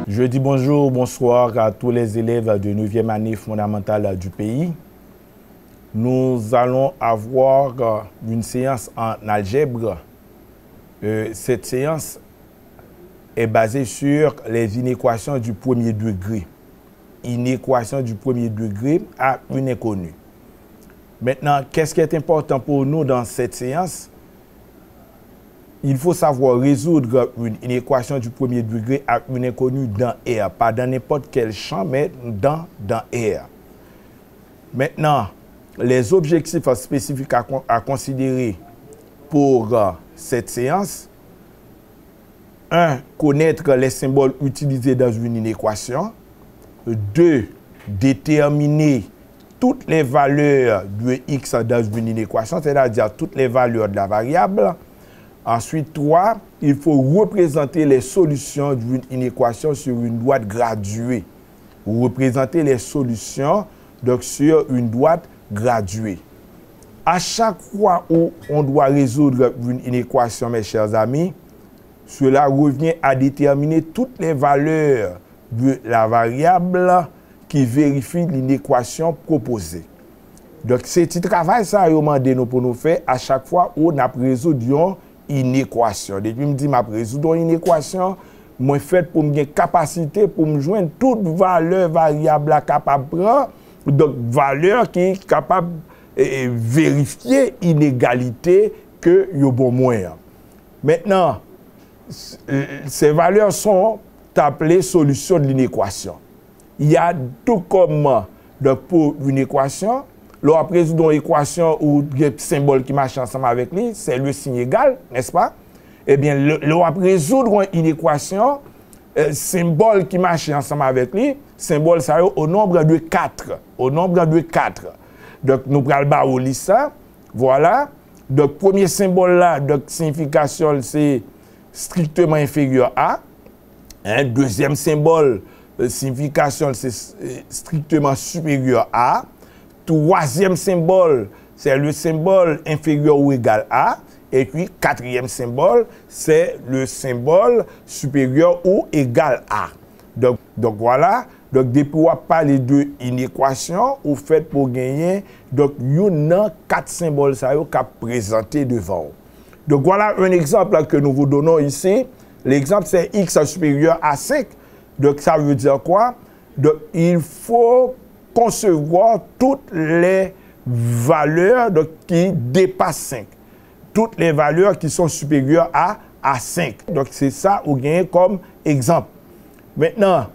Je dis bonjour, bonsoir à tous les élèves de 9e année fondamentale du pays. Nous allons avoir une séance en algèbre. Cette séance est basée sur les inéquations du premier degré. Inéquation du premier degré à une inconnue. Maintenant, qu'est-ce qui est important pour nous dans cette séance? Il faut savoir résoudre une équation du premier degré à une inconnue dans R. Pas dans n'importe quel champ, mais dans R. Maintenant, les objectifs spécifiques à considérer pour cette séance. 1. Connaître les symboles utilisés dans une équation. 2. Déterminer toutes les valeurs de x dans une équation, c'est-à-dire toutes les valeurs de la variable. Ensuite, 3, il faut représenter les solutions d'une équation sur une droite graduée. Représenter les solutions donc, sur une droite graduée. À chaque fois où on doit résoudre une équation, mes chers amis, cela revient à déterminer toutes les valeurs de la variable qui vérifie l'équation proposée. Donc, c'est ce travail ça a demandé pour nous faire à chaque fois où on a résolu une équation. Depuis que je dis que je résoudre une équation, je fais pour me capacité pour me joindre toute valeur variable capable de prendre, donc valeur qui est capable de vérifier l'inégalité que y a bon moyen. Maintenant, ces valeurs sont appelées solutions de l'inéquation. Il y a tout comme donc pour une équation. Là, après, dans l'équation où il y a un symbole qui marche ensemble avec lui, c'est le signe égal, n'est-ce pas? Eh bien, là, après, résoudre une équation, symbole qui marche ensemble avec lui, symbole ça au nombre de 4. Au nombre de 4. Donc, nous prenons le ça. Voilà. Donc, premier symbole là, donc, signification, c'est strictement inférieur à. Hein? Deuxième symbole, signification, c'est strictement supérieur à. Troisième symbole, c'est le symbole inférieur ou égal à. Et puis, quatrième symbole, c'est le symbole supérieur ou égal à. Donc voilà. Donc, depuis qu'on parle de une équation, ou fait pour gagner, donc, il y a 4 symboles qui sont présentés devant. Donc, voilà un exemple que nous vous donnons ici. L'exemple, c'est x supérieur à 5. Donc, ça veut dire quoi? Donc, il faut concevoir toutes les valeurs donc, qui dépassent 5. Toutes les valeurs qui sont supérieures à 5. Donc, c'est ça ou gagner comme exemple. Maintenant,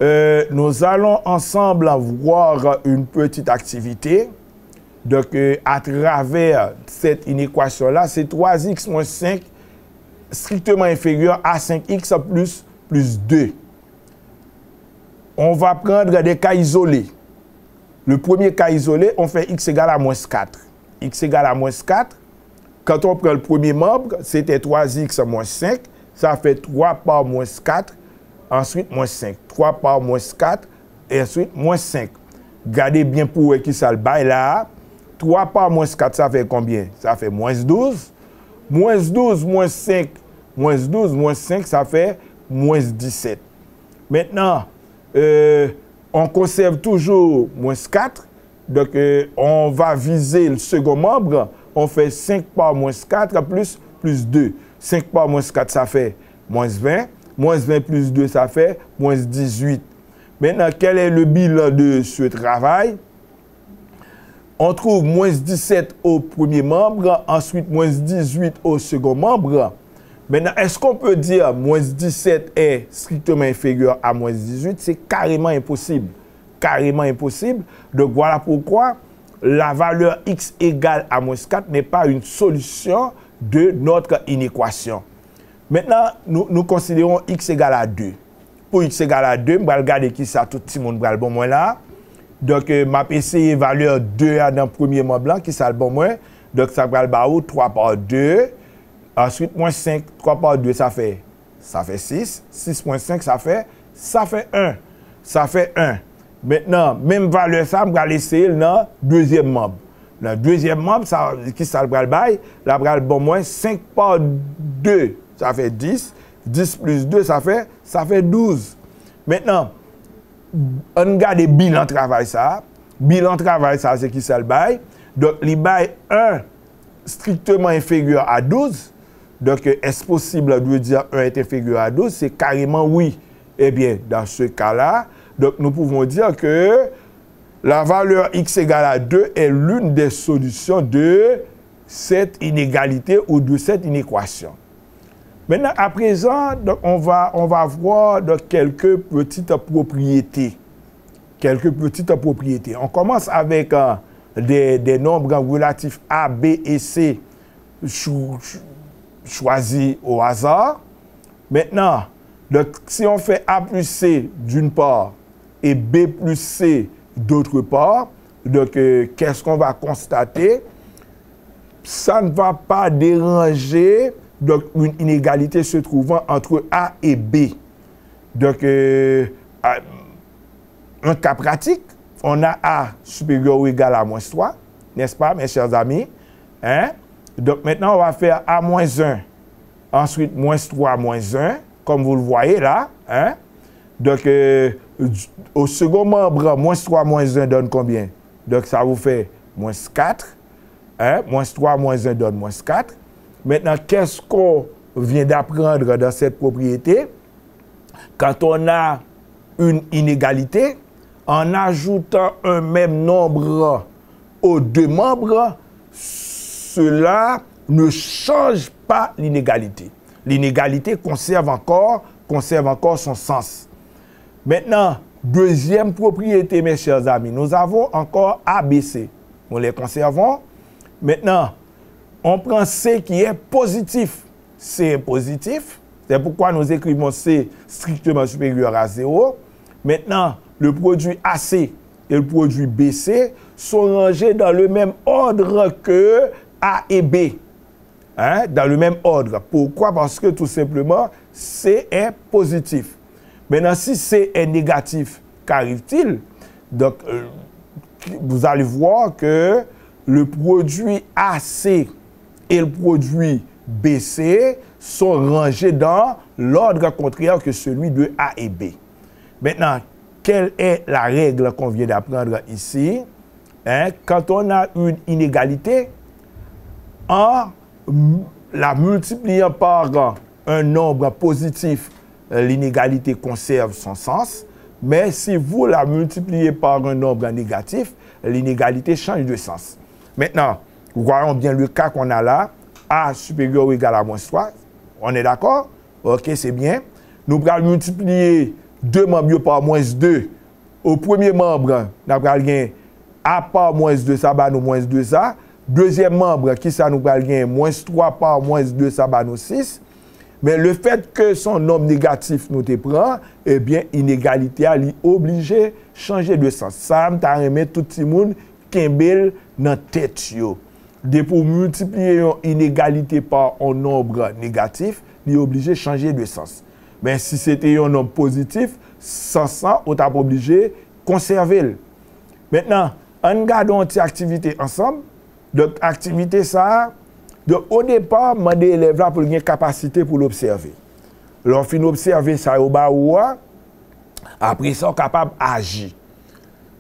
nous allons ensemble voir une petite activité. Donc, à travers cette inéquation-là, c'est 3x moins 5 strictement inférieur à 5x plus 2. On va prendre des cas isolés. Le premier cas isolé, on fait x égale à moins 4. X égale à moins 4. Quand on prend le premier membre, c'était 3x moins 5. Ça fait 3 par moins 4. Ensuite, moins 5. 3 par moins 4. Et ensuite, moins 5. Regardez bien pour qui ça le bail là. 3 par moins 4, ça fait combien? Ça fait moins 12. Moins 12, moins 5. Moins 12, moins 5, ça fait moins 17. Maintenant, on conserve toujours moins 4. Donc, on va viser le second membre. On fait 5 par moins 4 plus 2. 5 par moins 4, ça fait moins 20. Moins 20 plus 2, ça fait moins 18. Maintenant, quel est le bilan de ce travail? On trouve moins 17 au premier membre, ensuite moins 18 au second membre. Maintenant, est-ce qu'on peut dire moins 17 est strictement inférieur à moins 18? C'est carrément impossible. Carrément impossible. Donc, voilà pourquoi la valeur x égale à moins 4 n'est pas une solution de notre inéquation. Maintenant, nous considérons x égale à 2. Pour x égale à 2, je vais regarder qui ça, tout le monde va le bon moins là. Donc, ma PC valeur 2 dans le premier membre blanc, qui ça le bon moins. Donc, ça va le 3 par 2. Ensuite, moins 5, 3 par 2, ça fait 6. 6.5, ça fait 1. Ça fait 1. Maintenant, même valeur, ça, je vais laisser dans le deuxième membre. Le deuxième membre, qui ça le bail, la bon moins 5 par 2, ça fait 10. 10 plus 2, ça fait 12. Maintenant, on regarde le bilan travail ça. Bilan travail ça, c'est qui ça le bail. Donc, le bail 1 strictement inférieur à 12. Donc, est-ce possible de dire 1 est inférieur à 12? C'est carrément oui. Eh bien, dans ce cas-là, donc nous pouvons dire que la valeur x égale à 2 est l'une des solutions de cette inégalité ou de cette inéquation. Maintenant, à présent, donc, on va voir donc, quelques petites propriétés. On commence avec des nombres relatifs A, B et C choisis au hasard. Maintenant, donc, si on fait A plus C d'une part et B plus C d'autre part, donc qu'est-ce qu'on va constater? Ça ne va pas déranger donc, une inégalité se trouvant entre A et B. Donc, un cas pratique, on a A supérieur ou égal à moins 3, n'est-ce pas, mes chers amis? Hein? Donc, maintenant, on va faire A moins 1, ensuite moins 3 moins 1, comme vous le voyez là. Hein? Donc, au second membre, moins 3 moins 1 donne combien? Donc, ça vous fait moins 4. Hein? Moins 3 moins 1 donne moins 4. Maintenant, qu'est-ce qu'on vient d'apprendre dans cette propriété? Quand on a une inégalité, en ajoutant un même nombre aux deux membres, cela ne change pas l'inégalité. L'inégalité conserve encore son sens. Maintenant, deuxième propriété, mes chers amis, nous avons encore ABC. Nous les conservons. Maintenant, on prend C qui est positif. C est positif. C'est pourquoi nous écrivons C strictement supérieur à 0. Maintenant, le produit AC et le produit BC sont rangés dans le même ordre que A et B. Hein? Dans le même ordre. Pourquoi? Parce que tout simplement, C est positif. Maintenant, si C est négatif, qu'arrive-t-il? Donc, vous allez voir que le produit AC et le produit BC sont rangés dans l'ordre contraire que celui de A et B. Maintenant, quelle est la règle qu'on vient d'apprendre ici? Hein? Quand on a une inégalité, en la multipliant par un nombre positif, l'inégalité conserve son sens. Mais si vous la multipliez par un nombre négatif, l'inégalité change de sens. Maintenant, voyons bien le cas qu'on a là. A supérieur ou égal à moins 3. On est d'accord? Ok, c'est bien. Nous allons multiplier deux membres par moins 2. Au premier membre, nous allons gagner A par moins 2, ça va nous moins 2 ça. Deuxième membre, qui ça nous allons gagner moins 3 par moins 2, ça va nous 6. Mais le fait que son nombre négatif nous te prend, eh bien, inégalité a obligé de changer de sens. Ça, m'ta remet tout le monde kembel dans tête yo. De pour multiplier une inégalité par un nombre négatif, il est obligé de changer de sens. Mais si c'était un nombre positif, sans ça, on t'a obligé de conserver. Maintenant, on regarde une activité ensemble. Donc, activité ça, donc, au départ, je demande élèves là pour avoir une capacité pour l'observer. Lorsqu'on finit d'observer ça au bas ou après ça, on est capable d'agir.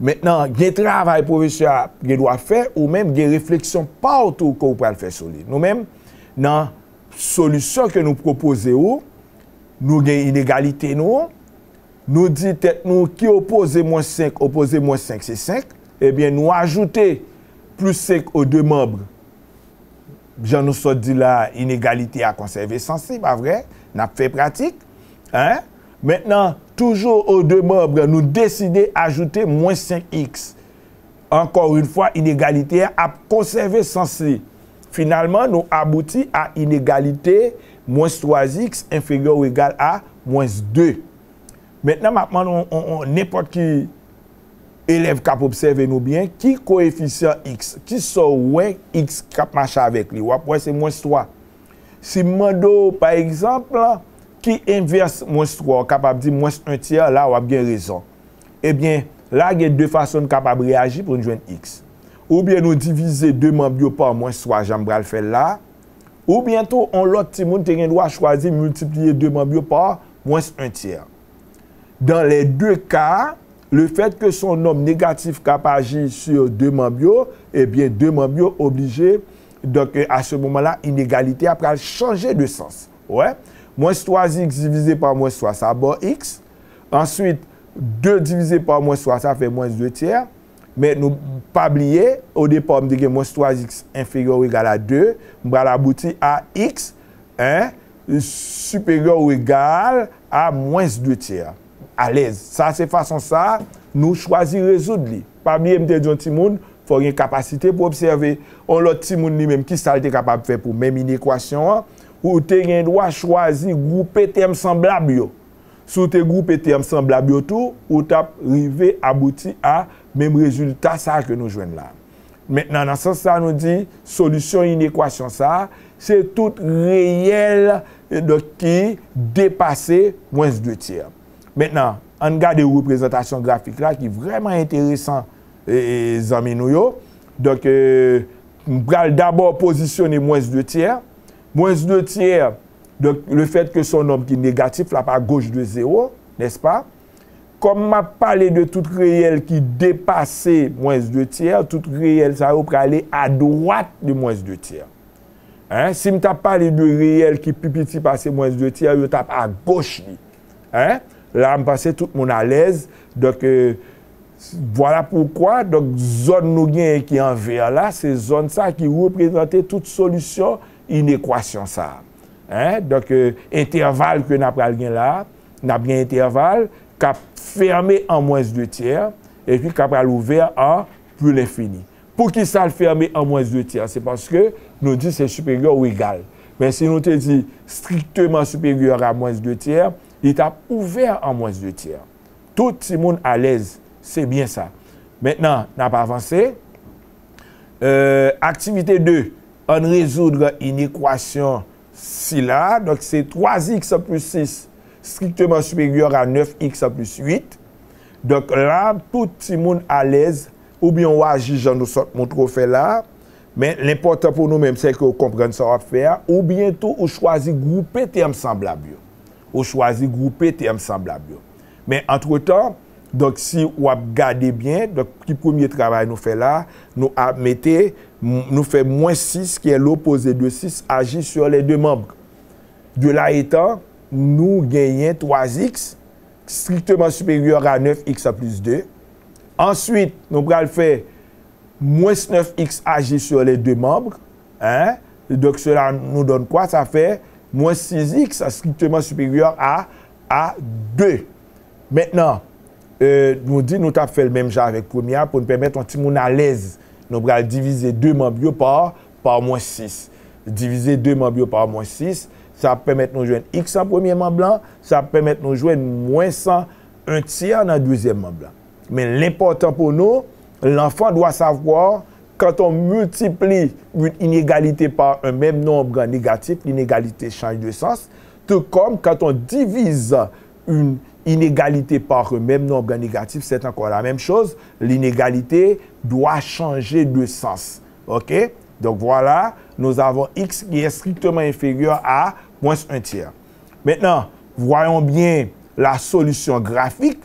Maintenant, il y a un travail professeur qui doit faire ou même des réflexions partout que vous pouvez faire sur lui. Nous-mêmes, dans la solution que nous proposons, nous avons une inégalité. Nous disons nous qui oppose moins 5, c'est 5. Eh bien, nous ajoutons plus 5 aux deux membres. Jean nous sommes dit là, inégalité à conserver sensible, pas vrai? Nous avons fait pratique. Hein? Maintenant, toujours aux deux membres, nous décidons d'ajouter moins 5x. Encore une fois, inégalité à conserver sensible. Finalement, nous aboutissons à inégalité moins 3x inférieur ou égal à moins 2. Maintenant, n'importe qui élève qui observe nous bien, qui coefficient x, qui sont ouais x qui marche avec lui, ouais, c'est moins 3. Si Mando, par exemple, qui inverse moins 3, capable de dire moins 1 tiers, là, on a bien raison. Eh bien, là, il y a deux façons capables de réagir pour nous joindre x. Ou bien nous diviser deux membres par moins 3, j'aimerais le faire là. Ou bientôt, on l'autre petit monde doit choisir multiplier 2 membres par moins 1 tiers. Dans les deux cas, le fait que son nombre négatif agit sur 2 membres, eh bien, 2 membres obligés. Donc, à ce moment-là, inégalité après changer de sens. Ouais. Moins 3x divisé par moins 3, ça va x. Ensuite, 2 divisé par moins 3, ça fait moins 2 tiers. Mais nous pas oublier, au départ, on dit que moins 3x inférieur ou égal à 2, on va aboutir à x supérieur ou égal à moins 2 tiers. À l'aise. Ça, c'est façon ça, nous choisissons résoudre. Pas oublier, me dire petit monde, il faut une capacité pour observer. On l'autre petit monde lui-même qui ça est capable de faire pour même une équation, ou tu dois choisir grouper termes semblables. Si tu groupes termes semblables tout, ou tu arrivé abouti à même résultat ça que nous jouons là. Maintenant, dans ce sens, ça nous dit solution une équation ça, c'est tout réel qui dépasse moins 2 tiers. Maintenant, on regarde une représentation graphique là qui est vraiment intéressant, les amis nous. Donc, on va d'abord positionner moins 2 tiers. Moins 2 tiers, donc le fait que son nombre qui est négatif, là, à gauche de 0, n'est-ce pas? Comme m'a parlé de tout réel qui dépassait moins 2 tiers, tout réel, ça va aller à droite de moins 2 tiers. Hein? Si je parlé de réel qui plus petit passe moins 2 tiers, je tape à gauche. Hein? Là, je pense tout le monde à l'aise. Donc, voilà pourquoi. Donc, zone nous gagne qui est en vert là, c'est zone ça qui représentait toute solution, une équation ça. Hein? Donc, intervalle que nous avons là, nous avons un intervalle qui a fermé en moins 2 tiers et puis qui a ouvert en plus l'infini. Pour qui ça le fermé en moins 2 tiers? C'est parce que nous dit c'est supérieur ou égal. Mais si nous te dit strictement supérieur à moins 2 tiers, il t'a ouvert en moins 2 tiers. Tout le monde à l'aise, c'est bien ça. Maintenant, on n'a pas avancé. Activité 2, on résoudre une équation si là, donc c'est 3x plus 6 strictement supérieur à 9x plus 8. Donc là, tout le monde à l'aise, ou bien on agit, j'en nous sort mon trophée là, mais l'important pour nous-mêmes, c'est que vous comprenez ça va faire, ou bientôt, on choisit grouper termes semblables. On choisit grouper termes semblables. Mais entre-temps, donc si vous regardez bien, donc le premier travail nous fait là, nous fait moins 6, qui est l'opposé de 6, agit sur les 2 membres. De là étant, nous gagnons 3x, strictement supérieur à 9x plus 2. Ensuite, nous allons faire moins 9x agit sur les 2 membres. Hein? Donc cela nous donne quoi? Ça fait moins 6x strictement supérieur à 2. Maintenant, nous dit nous avons fait le même genre avec première pour nous permettre un petit monde à l'aise. Nous allons diviser 2 membres par moins 6. Diviser 2 membres par moins 6, ça va permettre de nous jouer x en premier membre blanc, ça va permettre de nous jouer moins 100, 1 tiers dans le deuxième membre blanc. Mais l'important pour nous, l'enfant doit savoir, quand on multiplie une inégalité par un même nombre négatif, l'inégalité change de sens, tout comme quand on divise une inégalité par un même nombre négatif, c'est encore la même chose, l'inégalité doit changer de sens. OK? Donc voilà, nous avons x qui est strictement inférieur à moins 1 tiers. Maintenant, voyons bien la solution graphique.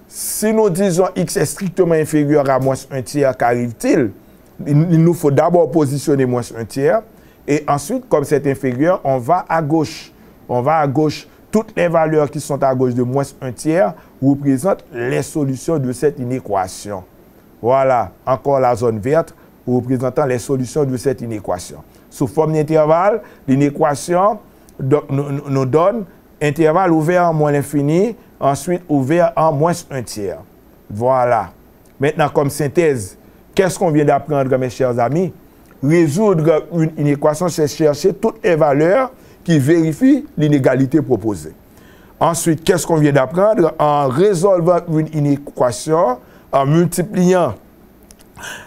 Si nous disons x est strictement inférieur à moins 1 tiers, qu'arrive-t-il? Il nous faut d'abord positionner moins 1 tiers. Et ensuite, comme c'est inférieur, on va à gauche. On va à gauche. Toutes les valeurs qui sont à gauche de moins 1 tiers représentent les solutions de cette inéquation. Voilà, encore la zone verte représentant les solutions de cette inéquation. Sous forme d'intervalle, l'inéquation nous donne intervalle ouvert en moins l'infini, ensuite ouvert en moins 1 tiers. Voilà. Maintenant, comme synthèse, qu'est-ce qu'on vient d'apprendre, mes chers amis? Résoudre une équation, c'est chercher toutes les valeurs qui vérifient l'inégalité proposée. Ensuite, qu'est-ce qu'on vient d'apprendre? En résolvant une équation, en multipliant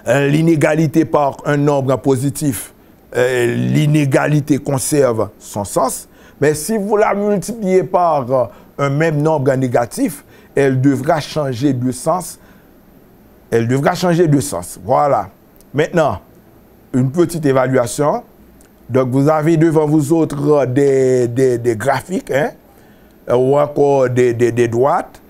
l'inégalité par un nombre positif, l'inégalité conserve son sens. Mais si vous la multipliez par un même nombre négatif, elle devra changer de sens. Elle devra changer de sens. Voilà. Maintenant, une petite évaluation. Donc, vous avez devant vous autres des graphiques, hein, ou encore des droites.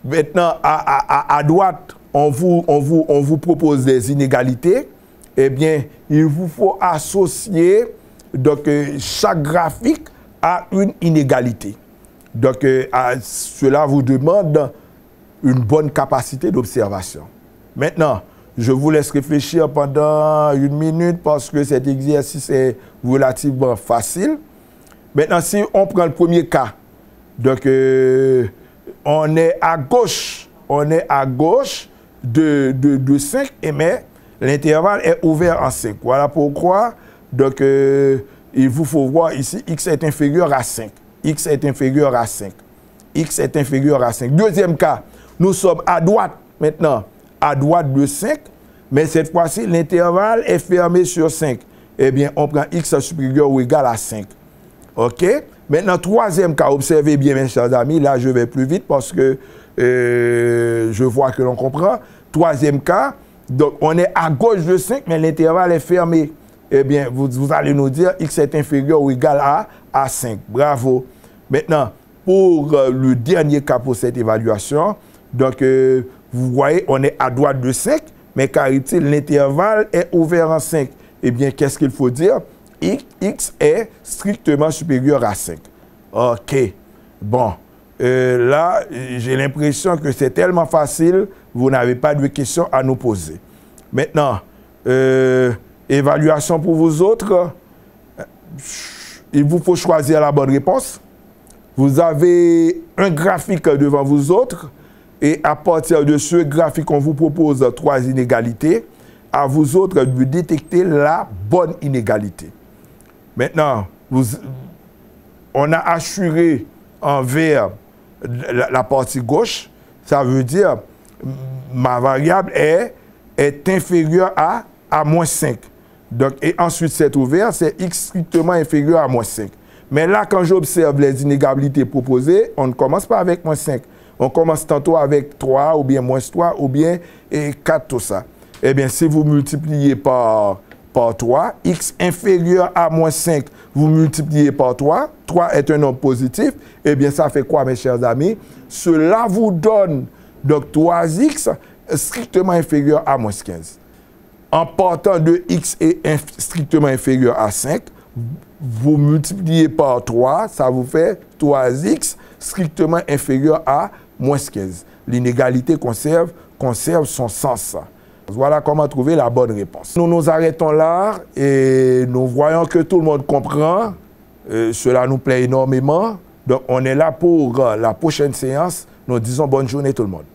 Maintenant, à droite, on vous propose des inégalités. Eh bien, il vous faut associer donc, chaque graphique à une inégalité. Donc, cela vous demande une bonne capacité d'observation. Maintenant, je vous laisse réfléchir pendant 1 minute parce que cet exercice est relativement facile. Maintenant, si on prend le premier cas, donc on est à gauche de 5, mais l'intervalle est ouvert en 5. Voilà pourquoi, donc, il vous faut voir ici, x est inférieur à 5. X est inférieur à 5. X est inférieur à 5. Deuxième cas, nous sommes à droite maintenant, à droite de 5, mais cette fois-ci, l'intervalle est fermé sur 5. Eh bien, on prend x supérieur ou égal à 5. OK? Maintenant, troisième cas, observez bien, mes chers amis, là, je vais plus vite parce que je vois que l'on comprend. Troisième cas, donc, on est à gauche de 5, mais l'intervalle est fermé. Eh bien, vous allez nous dire x est inférieur ou égal à 5. Bravo. Maintenant, pour le dernier cas pour cette évaluation, donc, vous voyez, on est à droite de 5, mais qu'arrive-t-il? L'intervalle est ouvert en 5. Eh bien, qu'est-ce qu'il faut dire? X est strictement supérieur à 5. OK. Bon. Là, j'ai l'impression que c'est tellement facile, vous n'avez pas de questions à nous poser. Maintenant, évaluation pour vous autres. Il vous faut choisir la bonne réponse. Vous avez un graphique devant vous autres. Et à partir de ce graphique, on vous propose 3 inégalités. À vous autres de détecter la bonne inégalité. Maintenant, on a assuré en vert la partie gauche. Ça veut dire ma variable est inférieure à moins 5. Donc, et ensuite, c'est ouvert, c'est x strictement inférieur à moins 5. Mais là, quand j'observe les inégalités proposées, on ne commence pas avec moins 5. On commence tantôt avec 3, ou bien moins 3, ou bien 4, tout ça. Eh bien, si vous multipliez par 3, x inférieur à moins 5, vous multipliez par 3, 3 est un nombre positif, eh bien, ça fait quoi, mes chers amis? Cela vous donne, donc, 3x strictement inférieur à moins 15. En partant de x est strictement inférieur à 5, vous multipliez par 3, ça vous fait 3x strictement inférieur à moins 15. L'inégalité conserve son sens. Voilà comment trouver la bonne réponse. Nous nous arrêtons là et nous voyons que tout le monde comprend. Cela nous plaît énormément. Donc, on est là pour la prochaine séance. Nous disons bonne journée tout le monde.